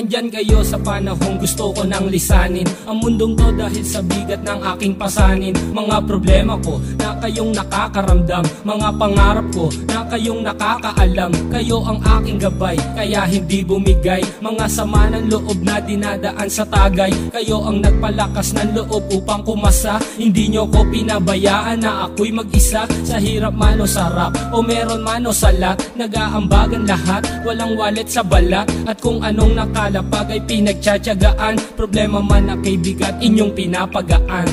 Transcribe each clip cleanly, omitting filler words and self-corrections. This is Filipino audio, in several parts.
Andyan kayo sa panahong gusto ko nang lisanin ang mundong to dahil sa bigat ng aking pasanin. Mga problema ko na kayong nakakaramdam, mga pangarap ko na kayong nakakaalam. Kayo ang aking gabay, kaya hindi bumigay. Mga sama ng loob na dinadaan sa tagay, kayo ang nagpalakas ng loob upang kumasa. Hindi nyo ko pinabayaan na ako'y mag-isa. Sa hirap man o sarap, o meron man o salat, nag-aambagan lahat, walang walet sa balat. At kung anong nakalapag ay pinagtsatsagaan, problema man na kay bigat inyong pinapagaan.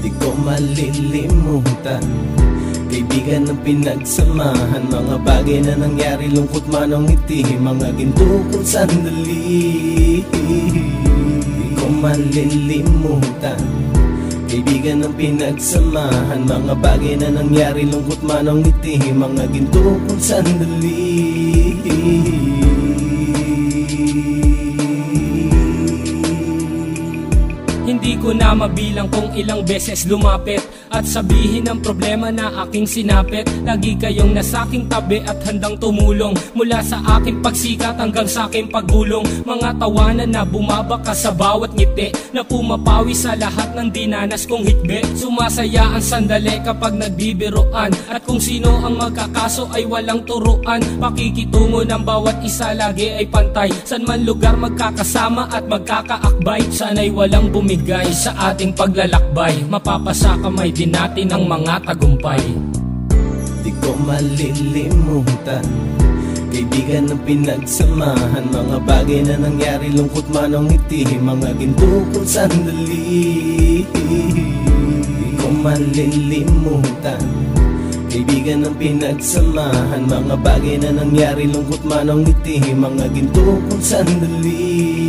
Di ko malilimutan, kaibigan ng pinagsamahan, mga bagay na nangyari, lungkot man o ngiti, mga ginto kong sandali. Di ko malilimutan, kaibigan ng pinagsamahan, mga bagay na nangyari, lungkot man o ngiti, mga ginto kong sandali. Hindi ko na mabilang kung ilang beses lumapit at sabihin ang problema na aking sinapit. Lagi kayong nasa aking tabi at handang tumulong, mula sa aking pagsikat hanggang sa aking paggulong. Mga tawanan na bumabaka sa bawat ngiti, na pumapawi sa lahat ng dinanas kong hikbi. Sumasaya ang sandali kapag nagbibiroan, at kung sino ang magkakaso ay walang turuan. Pakikitungo ng bawat isa lagi ay pantay, san man lugar magkakasama at magkakaakbay. Sana'y walang bumigay sa ating paglalakbay, mapapasa kamay din natin ang mga tagumpay. Di ko malilimutan, kaibigan ng pinagsamahan, mga bagay na nangyari, lungkot man o ngiti, mga ginto kong sandali. Di ko malilimutan, kaibigan ng pinagsamahan, mga bagay na nangyari, lungkot man o ngiti, mga ginto kong sandali.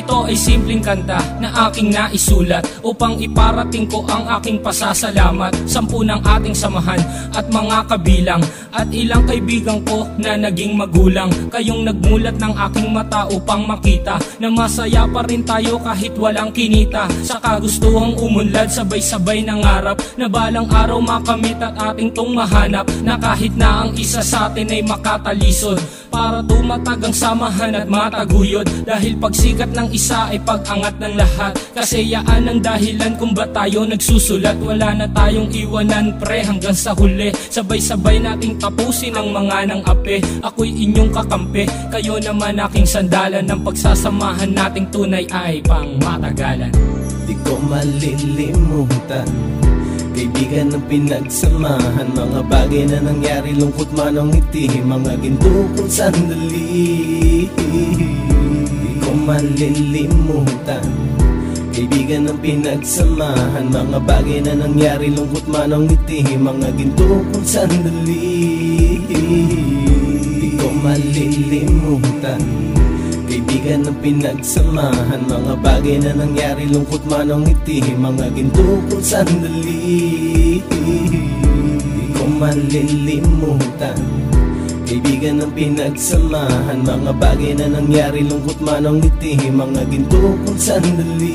Ito ay simpleng kanta na aking naisulat upang iparating ko ang aking pasasalamat. 10 ng ating samahan at mga kabilang, at ilang kaibigan ko na naging magulang. Kayong nagmulat ng aking mata upang makita na masaya pa rin tayo kahit walang kinita. Sa kagustuhang umunlad, sabay-sabay nangarap na balang araw makamit at ating tong mahanap, na kahit na ang isa sa atin ay makatalisod, para tumatag ang samahan at mataguyod. Dahil pagsikat ng isa ay pag-angat ng lahat, kasayaan ang dahilan kung ba tayo nagsusulat. Wala na tayong iwanan pre hanggang sa huli, sabay-sabay nating tapusin ang mga nang ape. Ako'y inyong kakampi, kayo naman aking sandalan, ng pagsasamahan nating tunay ay pang matagalan. Di ko malilimutan, kaibigan ng pinagsamahan, mga bagay na nangyari, lungkot man o ngiti, mga ginto kong sandali. Di ko malilimutan, kaibigan ng pinagsamahan, mga bagay na nangyari, lungkot man o ngiti, mga ginto kong sandali. Di ko malilimutan, kaibigan ng pinagsamahan, mga bagay na nangyari, lungkot man o ngiti, mga ginto kong sandali. Di ko malilimutan, kaibigan ng pinagsamahan, mga bagay na nangyari, lungkot man o ngiti, mga ginto kong sandali.